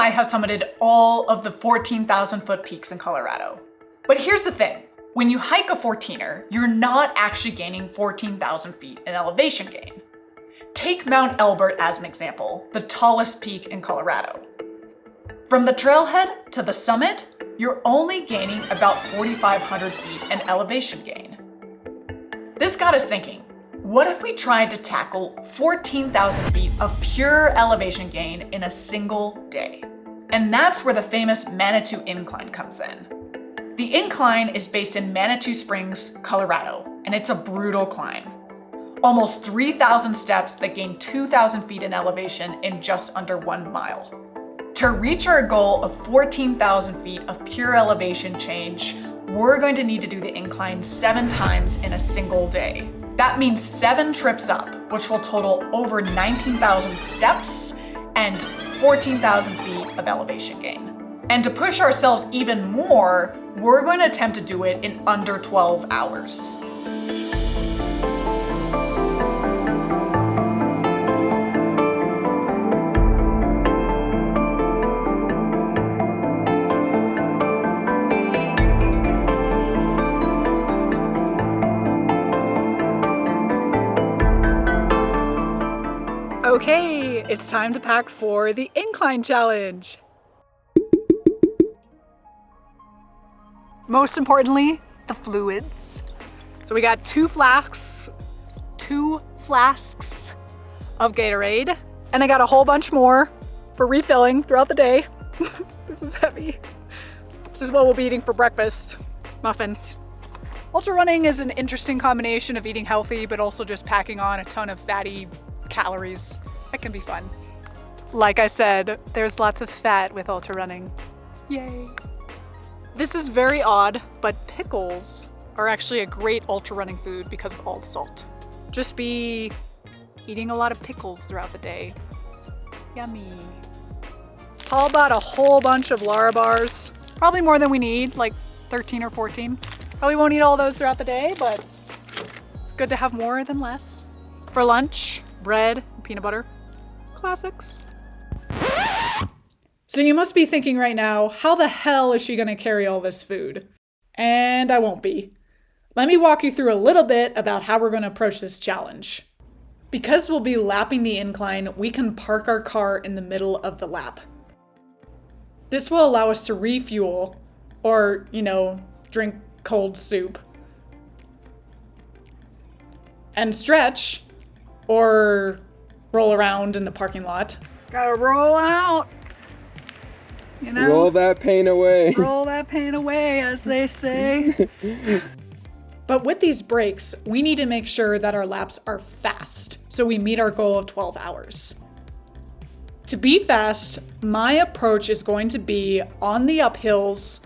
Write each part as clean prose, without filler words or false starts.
I have summited all of the 14,000 foot peaks in Colorado. But here's the thing, when you hike a 14er, you're not actually gaining 14,000 feet in elevation gain. Take Mount Elbert as an example, the tallest peak in Colorado. From the trailhead to the summit, you're only gaining about 4,500 feet in elevation gain. This got us thinking, what if we tried to tackle 14,000 feet of pure elevation gain in a single day? And that's where the famous Manitou Incline comes in. The incline is based in Manitou Springs, Colorado, and it's a brutal climb. Almost 3,000 steps that gain 2,000 feet in elevation in just under 1 mile. To reach our goal of 14,000 feet of pure elevation change, we're going to need to do the incline 7 times in a single day. That means 7 trips up, which will total over 19,000 steps and 14,000 feet of elevation gain. And to push ourselves even more, we're going to attempt to do it in under 12 hours. Okay, it's time to pack for the incline challenge. Most importantly, the fluids. So we got 2 flasks of Gatorade, and I got a whole bunch more for refilling throughout the day. This is heavy. This is what we'll be eating for breakfast. Muffins. Ultra running is an interesting combination of eating healthy, but also just packing on a ton of fatty calories. That can be fun. Like I said, there's lots of fat with ultra running. Yay. This is very odd, but pickles are actually a great ultra running food because of all the salt. Just be eating a lot of pickles throughout the day. Yummy. Paul bought a whole bunch of Lara bars. Probably more than we need, like 13 or 14. Probably won't eat all those throughout the day, but it's good to have more than less. For lunch, bread, and peanut butter. Classics. So you must be thinking right now, how the hell is she gonna carry all this food? And I won't be. Let me walk you through a little bit about how we're gonna approach this challenge. Because we'll be lapping the incline, we can park our car in the middle of the lap. This will allow us to refuel, or, drink cold soup. And stretch, or roll around in the parking lot. Gotta roll out. Roll that pain away. Roll that pain away, as they say. But with these breaks, we need to make sure that our laps are fast, so we meet our goal of 12 hours. To be fast, my approach is going to be on the uphills,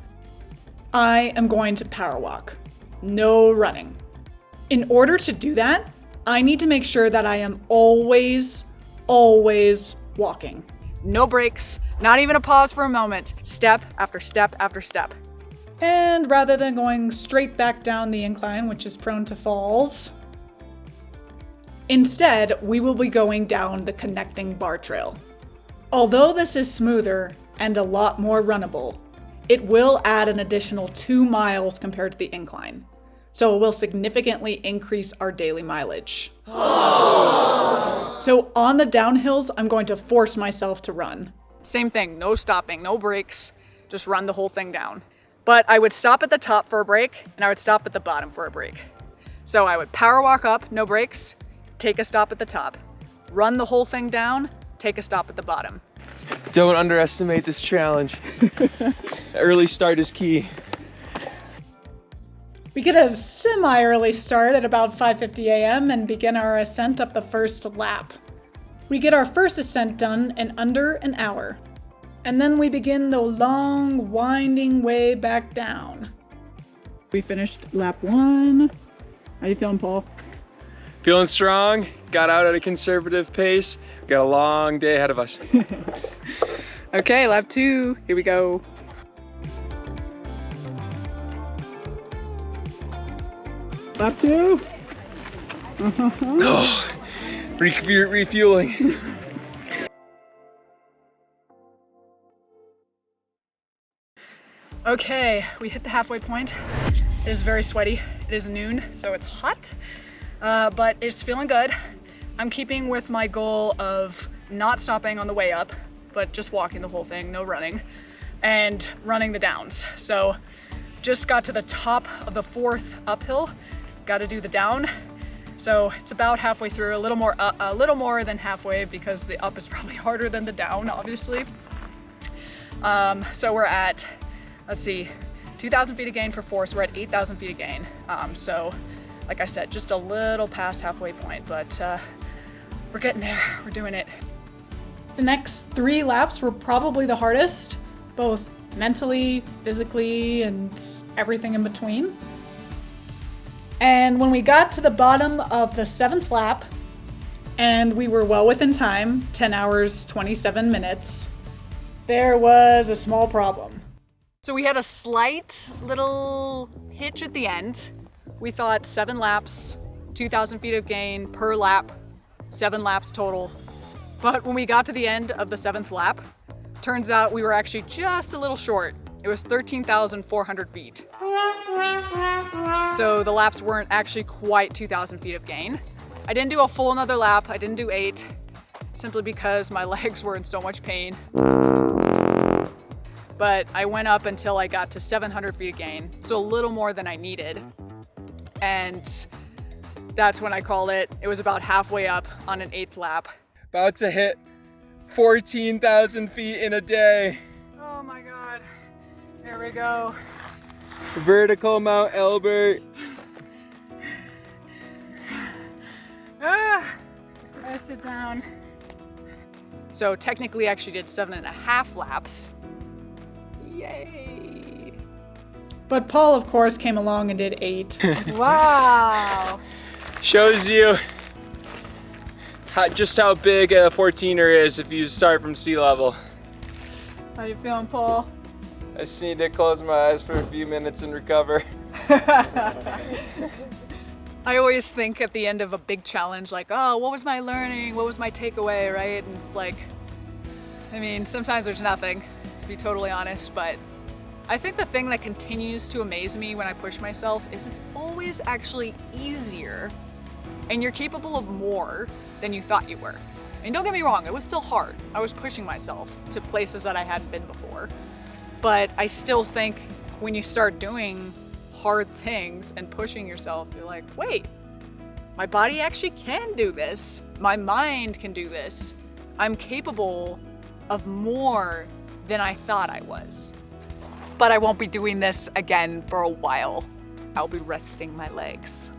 I am going to power walk. No running. In order to do that, I need to make sure that I am always walking. No breaks, not even a pause for a moment. Step after step after step. And rather than going straight back down the incline, which is prone to falls, instead, we will be going down the connecting bar trail. Although this is smoother and a lot more runnable, it will add an additional 2 miles compared to the incline. So it will significantly increase our daily mileage. So on the downhills, I'm going to force myself to run. Same thing, no stopping, no breaks, just run the whole thing down. But I would stop at the top for a break, and I would stop at the bottom for a break. So I would power walk up, no breaks, take a stop at the top, run the whole thing down, take a stop at the bottom. Don't underestimate this challenge. Early start is key. We get a semi-early start at about 5:50 a.m. and begin our ascent up the first lap. We get our first ascent done in under an hour. And then we begin the long, winding way back down. We finished lap 1. How you feeling, Paul? Feeling strong, got out at a conservative pace. Got a long day ahead of us. Okay, lap 2, here we go. Lap 2. Oh, refueling. Okay, we hit the halfway point. It is very sweaty. It is noon, so it's hot, but it's feeling good. I'm keeping with my goal of not stopping on the way up, but just walking the whole thing, no running, and running the downs. So just got to the top of the 4th uphill, got to do the down. So it's about halfway through, a little more than halfway, because the up is probably harder than the down, obviously. So we're at, let's see, 2,000 feet of gain for 4, so we're at 8,000 feet of gain. So like I said, just a little past halfway point, but we're getting there, we're doing it. The next 3 laps were probably the hardest, both mentally, physically, and everything in between. And when we got to the bottom of the 7th lap, and we were well within time, 10 hours, 27 minutes, there was a small problem. So we had a slight little hitch at the end. We thought 7 laps, 2,000 feet of gain per lap, 7 laps total. But when we got to the end of the 7th lap, turns out we were actually just a little short. It was 13,400 feet. So the laps weren't actually quite 2,000 feet of gain. I didn't do a full another lap. I didn't do 8, simply because my legs were in so much pain. But I went up until I got to 700 feet of gain, so a little more than I needed. And that's when I called it. It was about halfway up on an 8th lap. About to hit 14,000 feet in a day. Oh my God, there we go. Vertical Mount Elbert. I sit down. So technically I actually did 7.5 laps. Yay. But Paul, of course, came along and did 8. Wow. Shows you just how big a 14er is if you start from sea level. How you feeling, Paul? I just need to close my eyes for a few minutes and recover. I always think at the end of a big challenge, like, oh, what was my learning? What was my takeaway, right? And it's like, I mean, sometimes there's nothing, to be totally honest, but I think the thing that continues to amaze me when I push myself is it's always actually easier, and you're capable of more than you thought you were. I mean, don't get me wrong, it was still hard. I was pushing myself to places that I hadn't been before. But I still think when you start doing hard things and pushing yourself, you're like, wait, my body actually can do this. My mind can do this. I'm capable of more than I thought I was. But I won't be doing this again for a while. I'll be resting my legs.